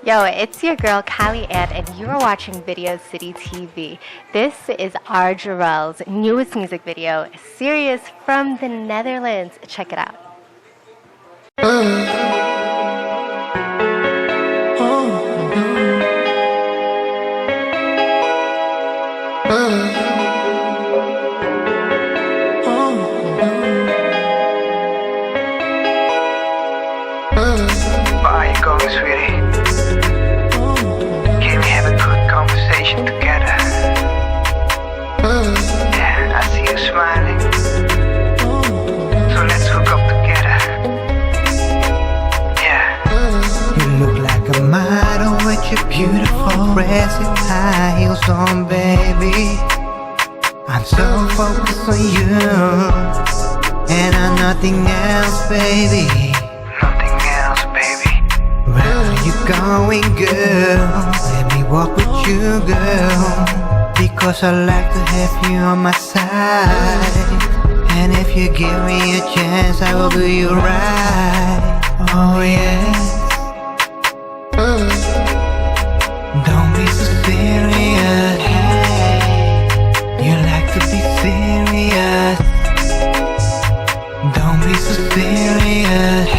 Yo, it's your girl Callie Ann, and you are watching Video City TV. This is RDJarrel's newest music video, Serious from the Netherlands. Check it out. Where are you going, sweetie? Can we have a good conversation together? Yeah, I see you smiling. So let's hook up together. Yeah. You look like a model with your beautiful dressing high heels on, baby. I'm so focused on you, and on nothing else, baby. Where are you going, girl? Let me walk with you, girl. Because I like to have you on my side. And if you give me a chance, I will do you right. Oh yes. Don't be so serious. You like to be serious. Don't be so serious.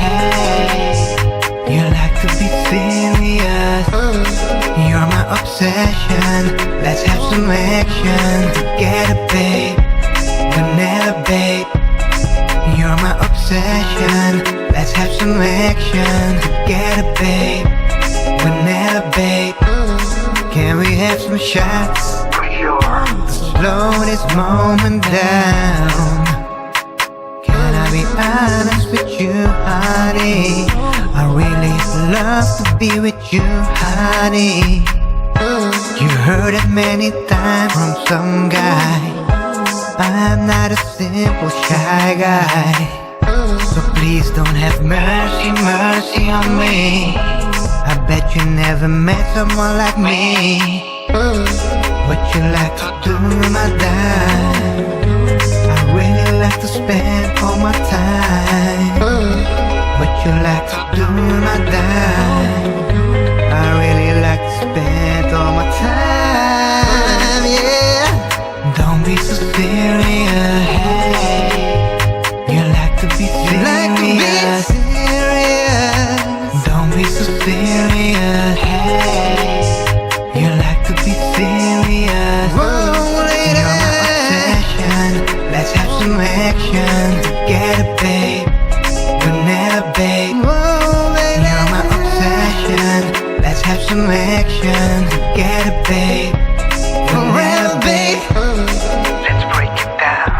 You like to be serious. You're my obsession. Let's have some action together, babe. Whenever, babe. You're my obsession. Let's have some action together, babe. Whenever, babe. Can we have some shots to slow this moment down? Can I be honest with you, honey? I really love to be with you, honey. You heard it many times from some guy. I'm not a simple shy guy. So please don't have mercy, mercy on me. I bet you never met someone like me. What you like to do, my dime? I really like to spend all my time. What you like to do, my dime? I really like to spend all my time, yeah. Don't be so serious. You like to be serious. Don't be so serious. You like to be serious. You're my obsession. Let's have some action together, babe. Whenever, babe. You're my obsession. Let's have some action together, babe. Whenever, babe. Let's break it down.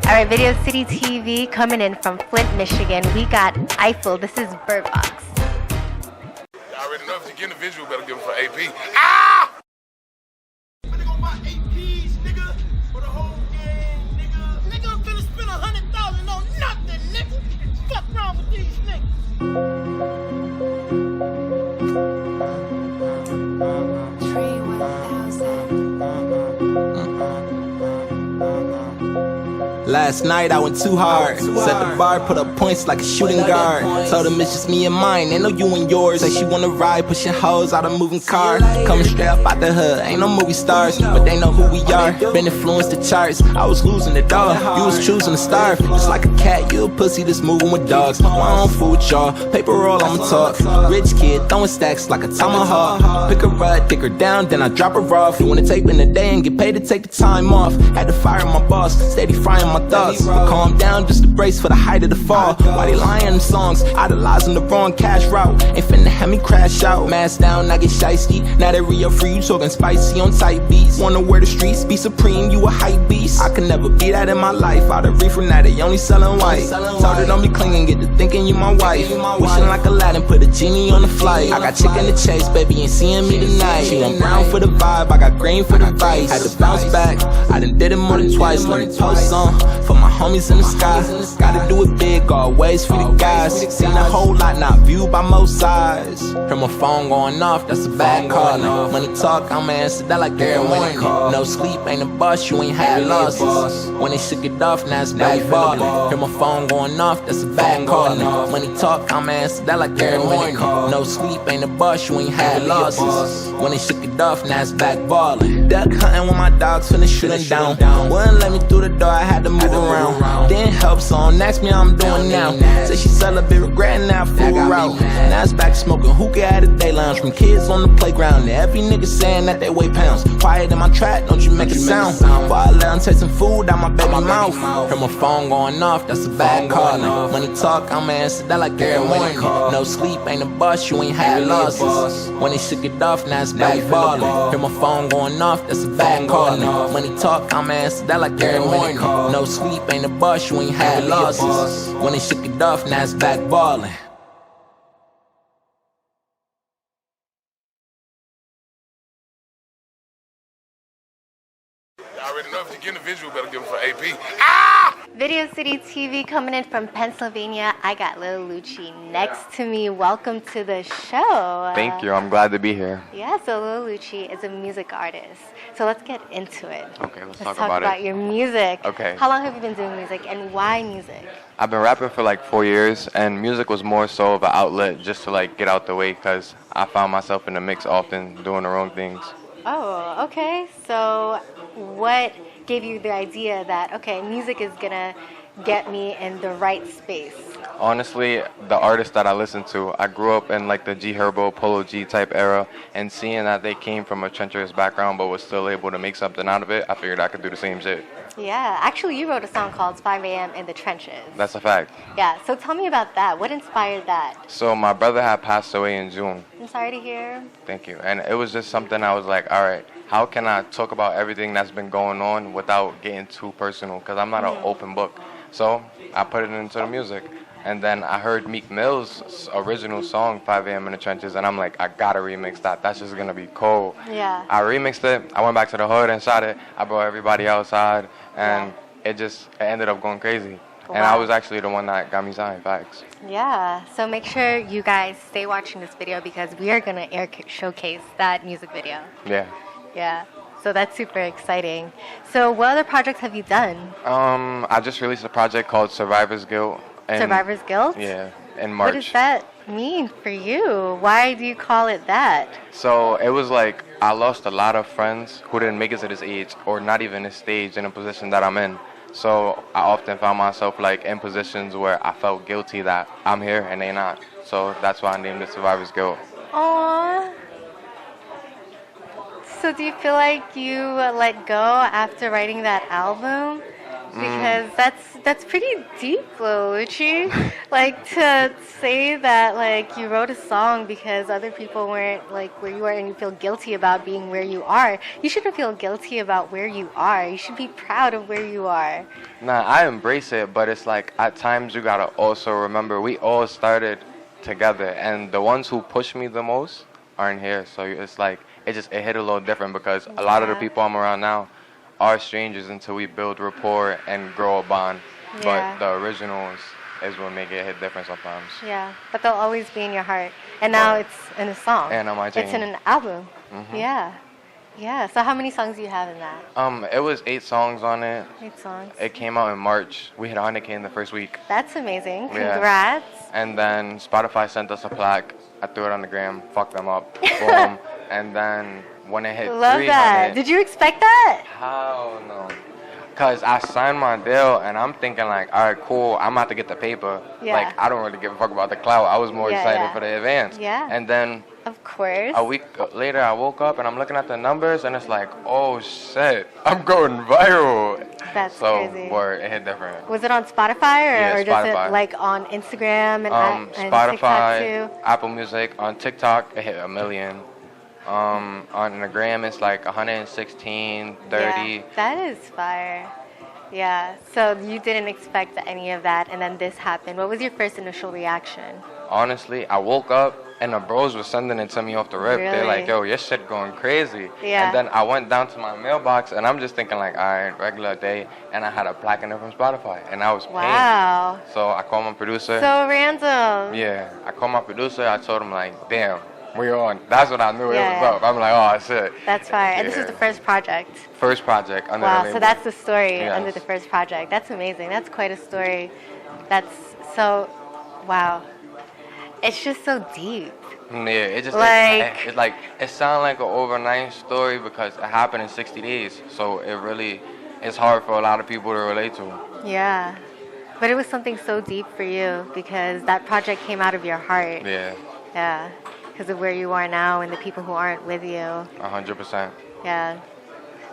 Alright, Video City TV coming in from Flint, Michigan. We got Eiffel. This is Bird Box. I already know if you get a visual, better give it for AP. Ah! Nigga gon' buy 8 P's, nigga, for the whole game, nigga. Nigga, I'm finna spend 100,000 on nothing, nigga. Fuck wrong with these niggas? Last night I went too hard. Set the bar, put up points like a shooting guard. Told them it's just me and mine, ain't no you and yours. Say she wanna ride, pushing hoes out of moving cars. Coming straight up out the hood, ain't no movie stars, but they know who we are. Been influenced the charts, I was losing it all. You was choosing to starve, just like a cat, you a pussy that's moving with dogs. Why I don't fool with y'all, paper roll, I'ma talk. Rich kid, throwing stacks like a tomahawk. Pick her up, dick her down, then I drop her off. You wanna tape in the day and get paid to take the time off. Had to fire my boss, steady frying my thoughts. But calm down, just a brace for the height of the fall. Why they lying in songs, idolizing the wrong cash route. Ain't finna have me crash out. Mask down, I get shiesty. Now that Rio free, you talking spicy on tight beats. Wanna wear the streets, be supreme, you a hype beast. I can never be that in my life. Out of reefer, now they only selling white. Told her don't be clinging, get to thinking you my wife. Wishing like Aladdin, put a genie on the flight. I got chicken to chase, baby, ain't seeing me tonight. She want brown for the vibe, I got green for the vice. Had to bounce back, I done did it more than twice. Let me post on for my homies in the sky. Gotta do it big, always for the guys. Seen a whole lot, not view by most sides. Hear my phone going off, that's a bad calling. Money talk, I'ma answer that like every morning. No sleep, ain't a bus, you ain't had losses. When they shook it off, now it's back ballin'. Hear my phone going off, that's a bad calling. Money talk, I'ma answer that like every morning. No sleep, ain't a bus, you ain't had losses. When they shook it off, now it's back ballin'. Duck hunting when my dogs finna shootin' down. Wouldn't let me through the door, I had to move around. Didn't help, so don't ask me how I'm doing now. Say she celebrate, regretting that fool route. Now it's back smoking hookah at a day lounge. From kids on the playground, every nigga saying that they weigh pounds. Quiet in my track, don't you make a sound. Before I let them take some food out my baby mouth. Hear my phone going off, that's a bad calling. Money talk, I'ma answer that like every morning. No sleep, ain't a bus, you ain't had losses. When they shook it off, now it's back ballin'. Hear my phone going off, that's a bad calling. Money talk, I'ma answer that like every morning. No sleep, ain't a bus, you ain't had losses. When they shook it off, now it's back ballin'. I already know if you get in the visual, better give them for AP. Ah! Video City TV coming in from Pennsylvania. I got Lil Lucci next to me. Welcome to the show. Thank you. I'm glad to be here. Yeah, so Lil Lucci is a music artist. So let's get into it. Okay, let's talk talk about it. your music. Okay. How long have you been doing music and why music? I've been rapping for like 4 years, and music was more so of an outlet just to like get out the way because I found myself in the mix often doing the wrong things. Oh, okay. So what gave you the idea that, okay, music is going to get me in the right space? Honestly, the artists that I listen to, I grew up in like the G Herbo, Polo G type era, and seeing that they came from a treacherous background but was still able to make something out of it, I figured I could do the same shit. Yeah, actually you wrote a song called 5 a.m. in the Trenches. That's a fact. Yeah, so tell me about that. What inspired that? So my brother had passed away in June. I'm sorry to hear. Thank you. And it was just something I was like, all right, how can I talk about everything that's been going on without getting too personal? Because I'm not an open book. So I put it into the music. And then I heard Meek Mill's original song, 5 a.m. in the Trenches, and I'm like, I gotta remix that. That's just gonna be cool. Yeah. I remixed it. I went back to the hood and shot it. I brought everybody outside, and it ended up going crazy. Wow. And I was actually the one that got me signed, facts. Yeah, so make sure you guys stay watching this video because we are gonna showcase that music video. Yeah. Yeah. So that's super exciting. So what other projects have you done? I just released a project called Survivor's Guilt. Survivor's Guilt? Yeah, in March. What does that mean for you? Why do you call it that? So it was like I lost a lot of friends who didn't make it to this age or not even this stage in a position that I'm in. So I often found myself like in positions where I felt guilty that I'm here and they not. So that's why I named it Survivor's Guilt. Aww. So do you feel like you let go after writing that album? Because that's pretty deep, Lil Lucci. Like to say that like you wrote a song because other people weren't like where you are and you feel guilty about being where you are. You shouldn't feel guilty about where you are. You should be proud of where you are. Nah, I embrace it, but it's like at times you gotta also remember we all started together, and the ones who push me the most aren't here. So it's like it hit a little different because a lot of the people I'm around now are strangers until we build rapport and grow a bond. Yeah. But the originals is what make it hit different sometimes. Yeah, but they'll always be in your heart. And now it's in a song. And on my team. It's in an album. Mm-hmm. Yeah. Yeah. So how many songs do you have in that? It was 8 songs on it. 8 songs. It came out in March. We hit 100K in the first week. That's amazing. Yeah. Congrats. And then Spotify sent us a plaque. I threw it on the gram, fucked them up. Boom. And then when it hit 300. Love that. Did you expect that? Hell no. Because I signed my deal, and I'm thinking, like, all right, cool, I'm about to get the paper. Yeah. Like, I don't really give a fuck about the clout. I was more excited for the advance. Yeah. And then of course. a week later, I woke up, and I'm looking at the numbers, and it's like, oh, shit, I'm going viral. That's so, crazy. Or it hit different. Was it on Spotify or just Spotify. it like on Instagram and Spotify, TikTok too? Apple Music. On TikTok, it hit 1 million. On the gram, it's like 116, 30. Yeah, that is fire. Yeah, so you didn't expect any of that, and then this happened. What was your first initial reaction? Honestly, I woke up And the bros were sending it to me off the rip. Really? They're like, yo, your shit going crazy. Yeah. And then I went down to my mailbox, and I'm just thinking like, all right, regular day. And I had a plaque in it from Spotify. And I was paying. Wow. So I called my producer. So random. Yeah. I called my producer. I told him like, damn, we're on. That's when I knew it Yeah, was yeah. up. I'm like, oh, shit. That's fire. And this Yeah. is the first project. First project under the Wow, label. so that's the story Yes. under the first project. That's amazing. That's quite a story. That's so, wow. It's just so deep. Yeah, it just Like- it's like it sounds like an overnight story because it happened in 60 days. So it really it's hard for a lot of people to relate to. Yeah. But it was something so deep for you because that project came out of your heart. Yeah, Yeah. Because of where you are now and the people who aren't with you. 100%. Yeah.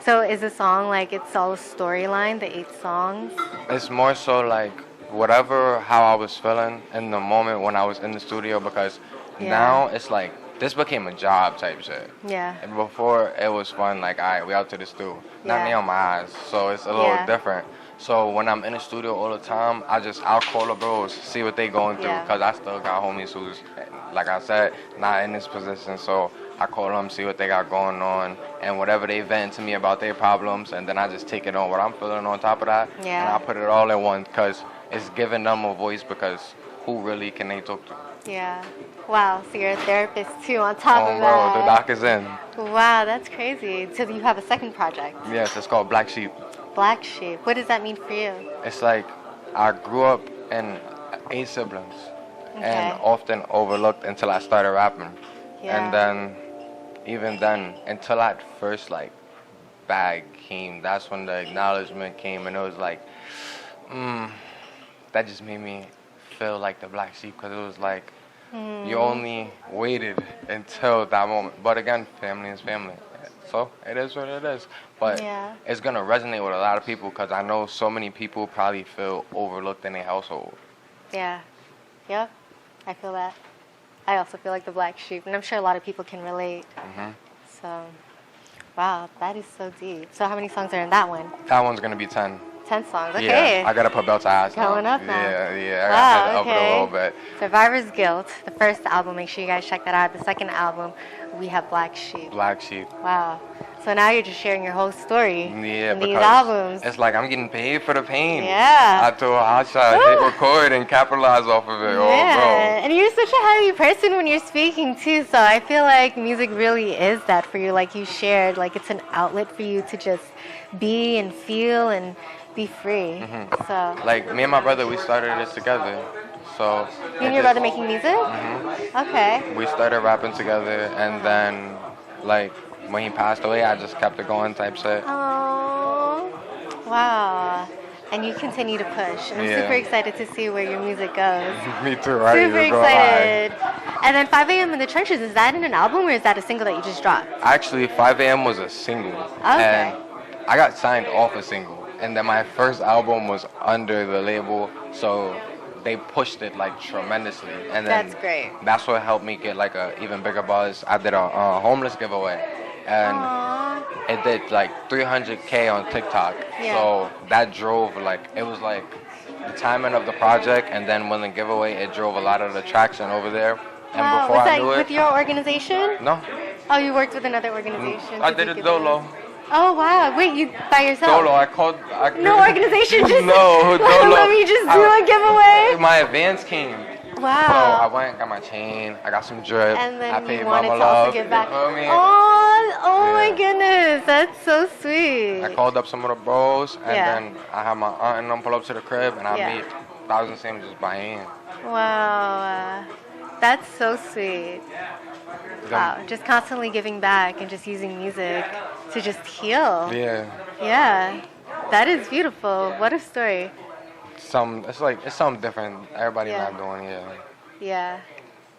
So is the song like it's all a storyline, the 8 songs? It's more so like whatever how I was feeling in the moment when I was in the studio because Yeah. now it's like this became a job type shit. Yeah. And before it was fun, like, all right, we out to the stew. Not Yeah. me on my eyes, so it's a little Yeah. different. So when I'm in the studio all the time, I'll call the bros, see what they going through, Yeah. because I still got homies who's, like I said, not in this position. So I call them, see what they got going on, and whatever they vent to me about their problems, and then I just take it on what I'm feeling on top of that, Yeah. and I put it all in one, because it's giving them a voice, because who really can they talk to? Yeah. Wow. So you're a therapist too on top Oh, of bro, that. the doc is in. Wow, that's crazy. So you have a second project, Yes, it's called Black Sheep. Black Sheep. What does that mean for you? It's like I grew up in 8 siblings Okay. and often overlooked until I started rapping. Yeah. And then, even then, until that first like bag came, that's when the acknowledgement came, and it was like, that just made me feel like the black sheep because it was like you only waited until that moment. But again, family is family. So it is what it is. But Yeah. it's going to resonate with a lot of people because I know so many people probably feel overlooked in their household. Yeah. Yep. I feel that. I also feel like the black sheep, and I'm sure a lot of people can relate. Mhm. So, wow, that is so deep. So how many songs are in that one? That one's going to be 10. 10 songs. Okay. Yeah, I got to put belts to ass Going now. up now. Yeah, I Wow, got to up it a okay. little bit. Survivor's Guilt, the first album. Make sure you guys check that out. The second album, we have Black Sheep. Black sheep. Wow. So now you're just sharing your whole story Yeah, in these because albums. it's like I'm getting paid for the pain. Yeah. I told I shot hit record and capitalize off of it. Oh, Yeah, bro. and you're such a happy person when you're speaking too. So I feel like music really is that for you. Like you shared, like it's an outlet for you to just be and feel and be free. So Like me and my brother, we started this together. So you and your brother making music? Okay. we started rapping together, and then like when he passed away, I just kept it going type shit. Oh, wow. And you continue to push. And I'm Yeah. super excited to see where your music goes. Me too, right? Super You're going high. excited. And then 5 a.m. in the Trenches, is that in an album or is that a single that you just dropped? Actually, 5 a.m. was a single. Okay. And I got signed off a single. And then my first album was under the label, so they pushed it like tremendously. And then That's great. That's what helped me get like a even bigger buzz. I did a homeless giveaway, and Aww. it did like 300K on TikTok. Yeah. So that drove like it was like the timing of the project, and then when the giveaway, it drove a lot of the traction over there. And Wow. before Was I that knew with it, your organization? no, Oh, you worked with another organization? I to did do it giveaways? solo. Oh, wow. Wait, you by yourself? Solo. No organization, just no, solo. let me just do a giveaway. My advance came. So I Wow. went, got my chain, I got some drip, And then I you paid wanted Mama to also Love. give back. You feel me? Oh my Yeah. goodness. That's so sweet. I called up some of the bros, and Yeah. then I had my aunt and them pull up to the crib, and I Yeah. made 1,000 sandwiches by hand. Wow. That's so sweet. Wow. Just constantly giving back and just using music to just heal. Yeah. Yeah. That is beautiful. What a story. It's something different. Everybody Yeah. not doing it. Yeah.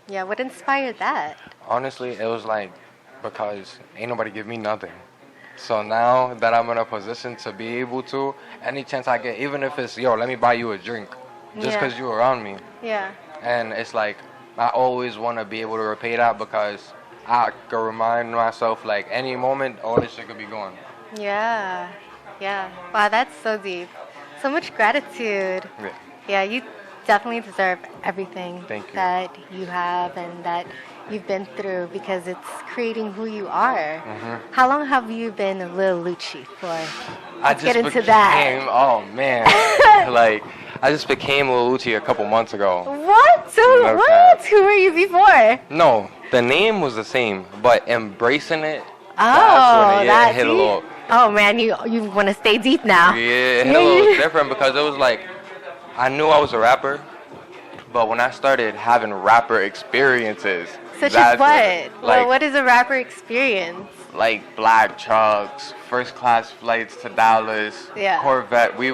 Yeah. What inspired that? Honestly, it was like because ain't nobody give me nothing. So now that I'm in a position to be able to, any chance I get, even if it's yo, let me buy you a drink, just Yeah. because you're around me. Yeah. And it's like I always want to be able to repay that because I can remind myself like any moment all this shit could be gone. Yeah. Yeah. Wow, that's so deep. So much gratitude. Yeah. Yeah, you definitely deserve everything Thank you. that you have and that you've been through because it's creating who you are. How long have you been Lil Lucci for? Let's get into that. Oh man, like I just became Lil Uchi a couple months ago. What? So No what? cap. Who were you before? No, the name was the same, but embracing it. Oh, that's when it hit a little. Oh man, you want to stay deep now. Yeah, it hit a little different because it was like I knew I was a rapper, but when I started having rapper experiences, Such that's as what? when, like, What is a rapper experience? like black trucks, first class flights to Dallas, Yeah. Corvette. We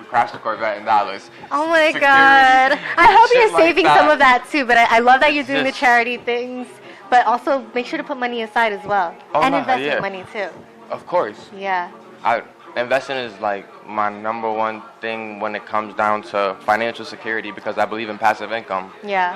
crashed the Corvette in Dallas. Oh my Security, God. I hope shit you're like saving that. some of that too, but I love that you're doing the Just- charity things, but also make sure to put money aside as well. Oh, and nah, invest yeah. your money too. Of course. Yeah. Investing is like my number one thing when it comes down to financial security because I believe in passive income. Yeah.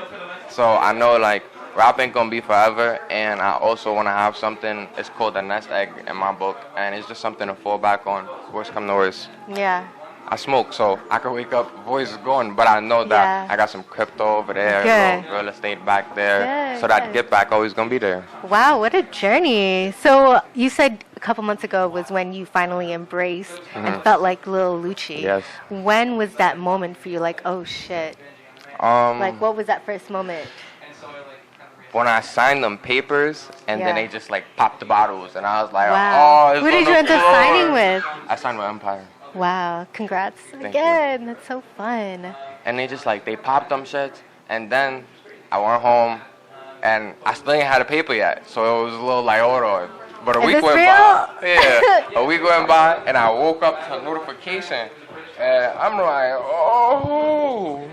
So I know like rap ain't gonna be forever, and I also want to have something. It's called a nest egg in my book, and it's just something to fall back on. Worst come to worst. Yeah. I smoke, so I can wake up, voice is going, but I know that Yeah. I got some crypto over there, Good. real estate back there, Good, so that good. get back always gonna be there. Wow, what a journey. So you said a couple months ago was when you finally embraced and felt like Lil Lucci. Yes. When was that moment for you? Like, oh shit. Like, what was that first moment? When I signed them papers, and then Yeah. they just like popped the bottles, and I was like, Wow. oh, it's Who did on you the end up floor. signing with? I signed with Empire. Wow, congrats you. again. That's so fun. And they just like, they popped them shits, and then I went home, and I still ain't had a paper yet, so it was a little like, hold on. But a Is week this went real? by. Yeah, a week went by, and I woke up to a notification, and I'm like, oh.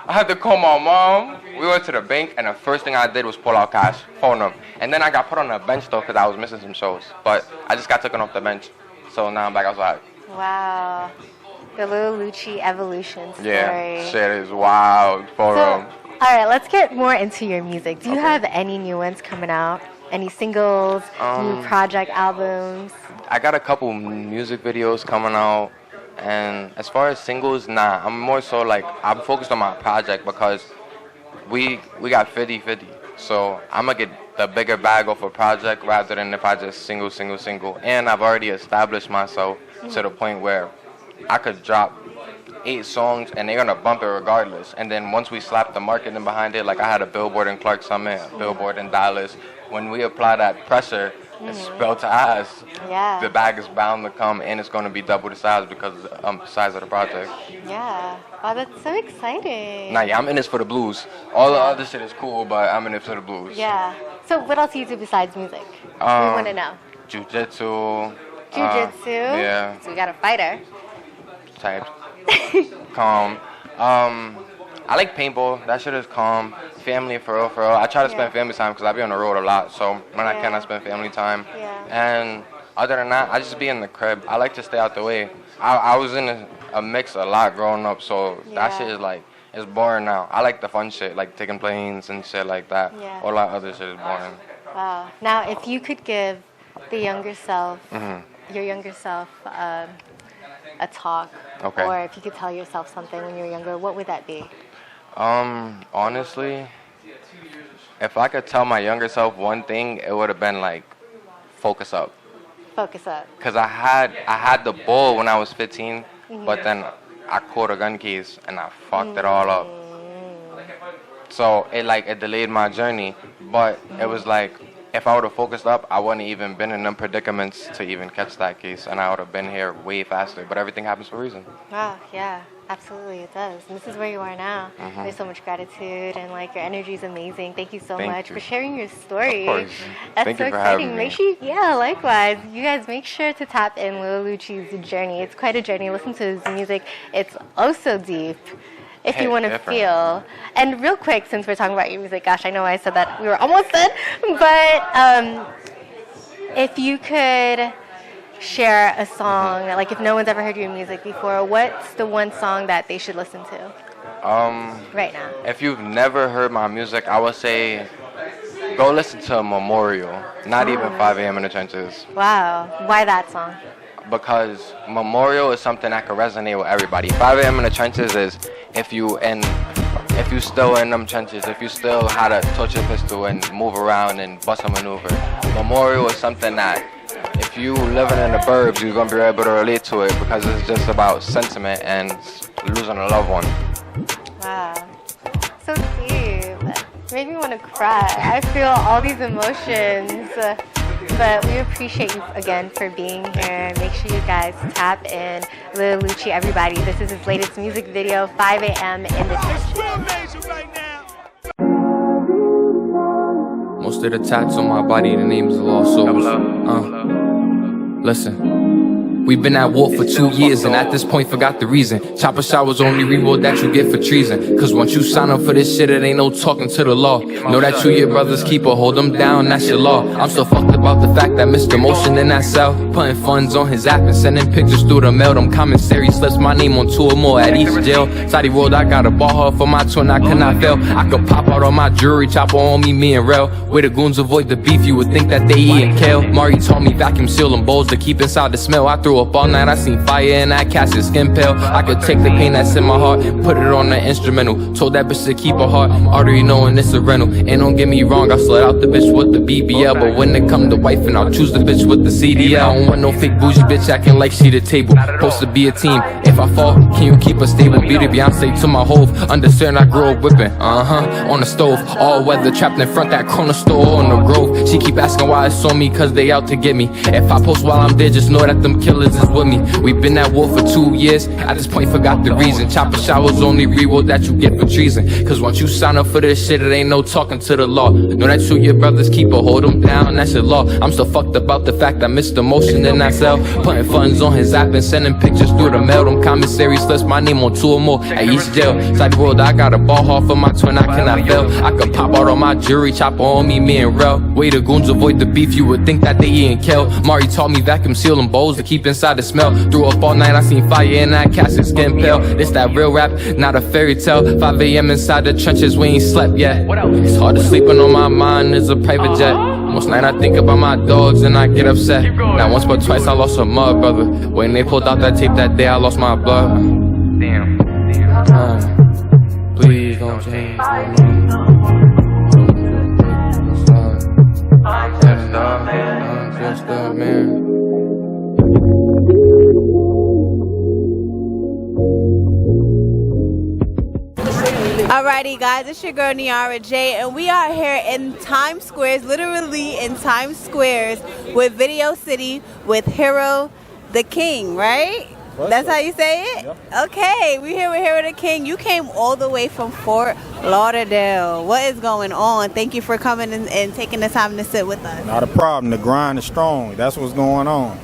I had to call my mom. We went to the bank, and the first thing I did was pull out cash, phone them. And then I got put on the bench, though, because I was missing some shows. But I just got taken off the bench, so now I'm back outside. Wow. The Lil Lucci evolution story. Yeah, shit is wild for So, real. all right, let's get more into your music. Do you Okay. have any new ones coming out? Any singles, new project albums? I got a couple music videos coming out, and as far as singles, nah. I'm more so like I'm focused on my project because we got 50-50. So I'm gonna get the bigger bag off a project rather than if I just single. And I've already established myself to the point where I could drop 8 songs and they're gonna bump it regardless. And then once we slap the marketing behind it, like I had a billboard in Clark Summit, a billboard in Dallas. When we apply that pressure, it's spelled to us. Yeah. The bag is bound to come, and it's gonna be double the size because of the size of the project. Yeah. Wow, that's so exciting. Nah, yeah, I'm in this for the blues. All the other shit is cool, but I'm in it for the blues. Yeah. So what else do you do besides music? We want to know. Jiu-jitsu. Jiu-jitsu? Yeah. So we got a fighter. Type. Calm. I like paintball. That shit is calm. Family, for real. I try to spend family time because I be on the road a lot. So when I can, I spend family time. Yeah. And other than that, I just be in the crib. I like to stay out the way. I was in a mix a lot growing up, so that Yeah. shit is like, it's boring now. I like the fun shit, like taking planes and shit like that. Yeah. All that other shit is boring. Wow. Now, if you could give the younger self, your younger self, a talk, Okay. or if you could tell yourself something when you were younger, what would that be? Honestly, if I could tell my younger self one thing, it would have been like, focus up. Focus up. Cause I had the ball when I was 15, but then I caught a gun case and I fucked it all up. So it delayed my journey, but it was like if I would have focused up, I wouldn't even been in them predicaments to even catch that case, and I would have been here way faster. But everything happens for a reason. Wow, yeah, absolutely, it does. And this is where you are now. There's so much gratitude, and like your energy is amazing. Thank you so Thank much you. for sharing your story. Of course. That's Thank so you for exciting. having me. Make sure, yeah, likewise. You guys make sure to tap in Lil Lucci's journey. It's quite a journey. Listen to his music. It's also deep. If you Hit want to different. feel. And real quick, since we're talking about your music, gosh, I know I said that we were almost done, but if you could share a song, like if no one's ever heard your music before, what's the one song that they should listen to right now? If you've never heard my music, I would say go listen to Memorial. Not even 5 a.m. in the trenches. Wow, why that song? because Memorial is something that can resonate with everybody. 5 a.m. in the trenches is if you still in them trenches, if you still had to touch your pistol and move around and bust a maneuver. Memorial is something that if you living in the burbs, you're gonna be able to relate to it because it's just about sentiment and losing a loved one. Wow, so deep. Made me want to cry. I feel all these emotions. But we appreciate you again for being here. Make sure you guys tap in. Lil Lucci, everybody. This is his latest music video, 5 a.m. in the trenches. Most of the tats on my body, the names of lost souls. Listen, we've been at war for 2 years, and at this point forgot the reason. Chopper shot was only reward that you get for treason. Cause once you sign up for this shit, it ain't no talking to the law. Know that you your brother's keeper, hold them down, that's your law. I'm so fucked about the fact that Mr. Motion in that cell, putting funds on his app and sending pictures through the mail. Them commissary slips my name on 2 or more at each jail. Saudi world, I got a ball her for my twin, I cannot fail. I could pop out on my jewelry, chopper on me and Rel. Where the goons avoid the beef, you would think that they eating kale. Mari taught me vacuum seal them bowls to keep inside the smell. I threw up all night, I seen fire in that casket, skin pale. I could take the pain that's in my heart, put it on the instrumental. Told that bitch to keep her heart, already knowing it's a rental. And don't get me wrong, I slid out the bitch with the BBL. But when it come to wifing, I'll choose the bitch with the CDL. I don't want no fake bougie bitch acting like she the table. Supposed to be a team, if I fall, can you keep us stable? Be the Beyonce to my hove, understand I grew up whipping. On the stove, all weather, trapped in front that corner store on the Grove. She keep asking why it's on me, cause they out to get me. If I post while I'm there, just know that them killers is with me. We've been at war for 2 years, at this point forgot the reason. Chopper showers only reward that you get for treason. Cause once you sign up for this shit, it ain't no talking to the law. Know that you your brother's keeper, hold them down, that's your law. I'm so fucked about the fact I missed the motion in that cell, putting funds on his app and sending pictures through the mail. Them commissary slips my name on 2 or more at each jail. Side world, I got a ball hard for my twin, I cannot fail. I could pop out on my jury, chopper on me and Rel. Way the goons avoid the beef, you would think that they eating kale. Mari taught me vacuum seal them bowls to keep inside the smell. Threw up all night, I seen fire in that casket, skin pale. This that real rap, not a fairy tale. 5 a.m. inside the trenches, we ain't slept yet. It's hard to sleep when on my mind is a private jet. Most night I think about my dogs and I get upset. Not once but twice I lost a mud brother. When they pulled out that tape that day, I lost my blood. Damn. Please don't change my name. I'm just a man. Alrighty guys, it's your girl Niar J, and we are here in Times Squares, literally in Times Squares with Video City with Hero the King, right? That's how you say it? Yep. Okay, we're here with Hero the King. You came all the way from Fort Lauderdale. What is going on? Thank you for coming and taking the time to sit with us. Not a problem. The grind is strong. That's what's going on.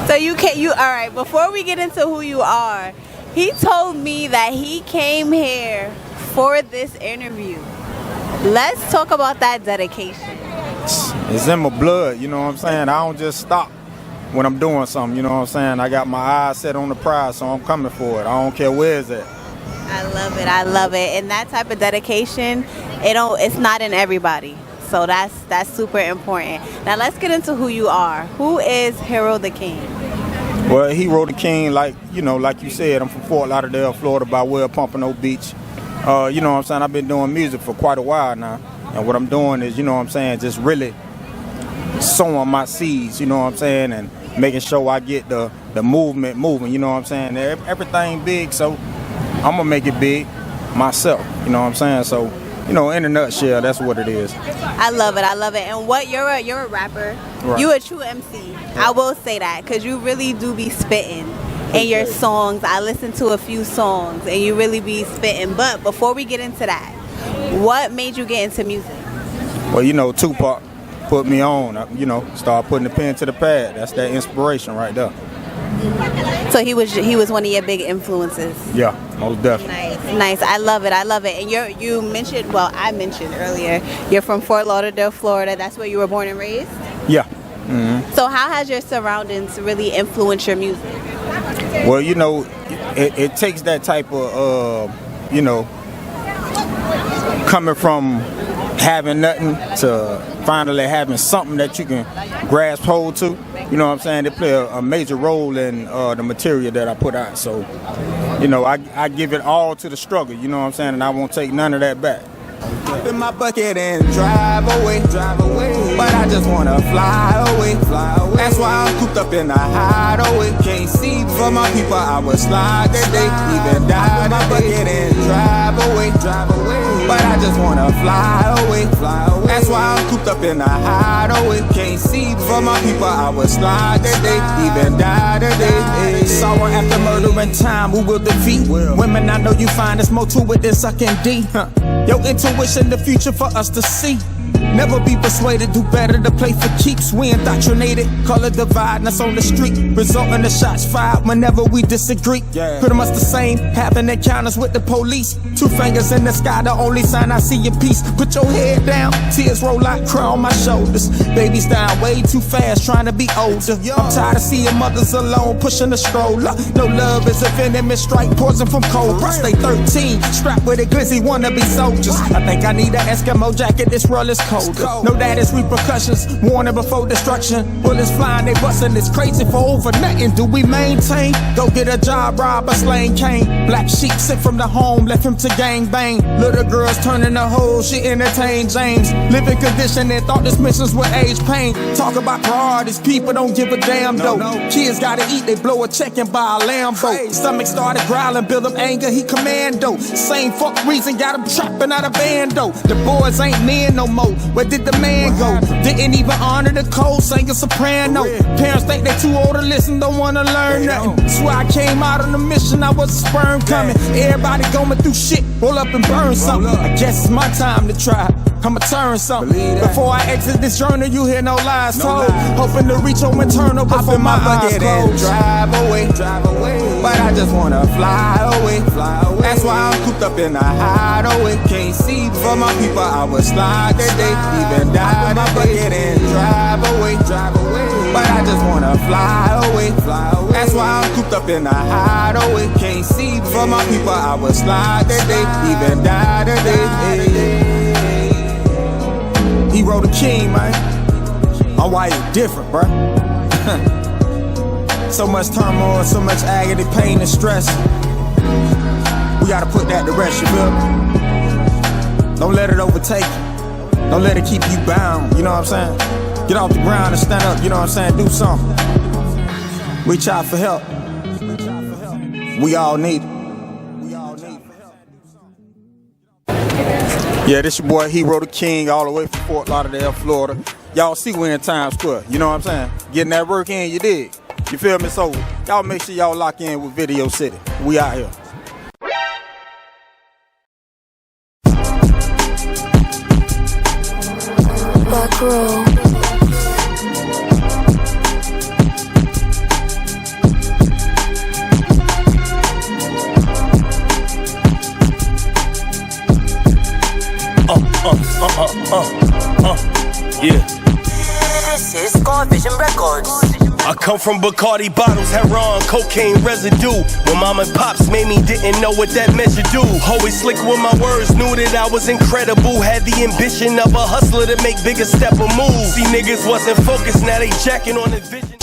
So all right, before we get into who you are, he told me that he came here for this interview. Let's talk about that dedication. It's in my blood, you know what I'm saying? I don't just stop when I'm doing something, you know what I'm saying? I got my eyes set on the prize, so I'm coming for it. I don't care where it's at. I love it. I love it. And that type of dedication, it's not in everybody. So that's super important. Now let's get into who you are. Who is Hero the King? Well, Hero the King, like you said, I'm from Fort Lauderdale, Florida, by way of Pompano Beach. You know what I'm saying? I've been doing music for quite a while now. And what I'm doing is, you know what I'm saying, just really sowing my seeds, you know what I'm saying, and making sure I get the movement moving, you know what I'm saying. Everything big, so I'm gonna make it big myself, you know what I'm saying. So, you know, in a nutshell, that's what it is. I love it. I love it. And you're a rapper. Right. You a true MC. Right. I will say that, because you really do be spitting in your songs. I listened to a few songs and you really be spitting. But before we get into that, what made you get into music? Well, you know, Tupac put me on, you know, start putting the pen to the pad. That's that inspiration right there. So he was one of your big influences. Yeah, most definitely. Nice. I love it. And you mentioned, well, I mentioned earlier, you're from Fort Lauderdale, Florida. That's where you were born and raised? Yeah. Mm-hmm. So how has your surroundings really influenced your music? Well, you know, it takes that type of, you know, coming from having nothing to finally having something that you can grasp hold to. you know what I'm saying, they play a major role in the material that I put out. So, you know, I give it all to the struggle, you know what I'm saying, and I won't take none of that back. Hop in my bucket and drive away. But I just wanna fly away. That's why I'm cooped up in a hideaway. Can't see for my people, I would slide that day. Even die in my bucket and drive away. But I just wanna fly away. That's why I'm cooped up in a hideaway. Can't see for my people, I would slide that day. Even die today. Sorrow after murder and time, who will defeat? Women, I know you find there's more to it than sucking D. Your intuition, the future for us to see. Never be persuaded, do better to play for keeps. We indoctrinated, color dividing us on the street, resulting in shots fired whenever we disagree. Pretty much the same, having encounters with the police. 2 fingers in the sky, the only sign I see in peace. Put your head down, tears roll like crown on my shoulders. Babies dying way too fast, trying to be older. I'm tired of seeing mothers alone, pushing a stroller. No love is a venomous strike, poison from cobra. Stay 13, strapped with a glizzy, wannabe soldiers. I think I need an Eskimo jacket, this world is colder. Know that it's repercussions, warning before destruction. Bullets flying, they bustin', it's crazy for over nothing. Do we maintain? Go get a job, rob a slain Kyng. Black sheep sent from the home, left him to gang bang. Little girls turning the whole, she entertain James. Living condition and thought dismissals would age pain. Talk about priorities, people don't give a damn though. Kids gotta eat, they blow a check and buy a Lambo. Stomach started growling, build up anger, he commando. Same fuck reason, got him trapping out of bando. The boys ain't men no more. Where did the man go? Didn't even honor the code, sang a soprano. Parents think they too old to listen, don't wanna learn nothing. That's why I came out on a mission, I was a sperm coming. Everybody going through shit, roll up and burn something. I guess it's my time to try, I'ma turn something. Before I exit this journey, you hear no lies told. Hoping to reach home eternal before my eyes close. Drive away. But I just wanna fly away. That's why I'm cooped up in a hideaway. Can't see for my people, I would slide that day. Even die in my bucket and drive away. But I just wanna fly away. That's why I'm cooped up in a hideaway. Can't see for my people, I would slide that day. Even die today. He wrote a Kyng, man. I'm wired different, bruh. So much turmoil, so much agony, pain, and stress. We gotta put that to rest, you feel me? Don't let it overtake you. Don't let it keep you bound, you know what I'm saying? Get off the ground and stand up, you know what I'm saying? Do something. Reach out for help. We all need it. Yeah, this your boy, he wrote a Kyng all the way from Fort Lauderdale, Florida. Y'all see we in Times Square, you know what I'm saying? Getting that work in, you dig? You feel me? So y'all make sure y'all lock in with Video City. We out here. Back row. Yeah. This is Score Vision Records. I come from Bacardi bottles, heroin, cocaine residue. When mom and pops made me, didn't know what that measure do. Always slick with my words, knew that I was incredible. Had the ambition of a hustler to make bigger step or move. See niggas wasn't focused, now they jacking on the vision.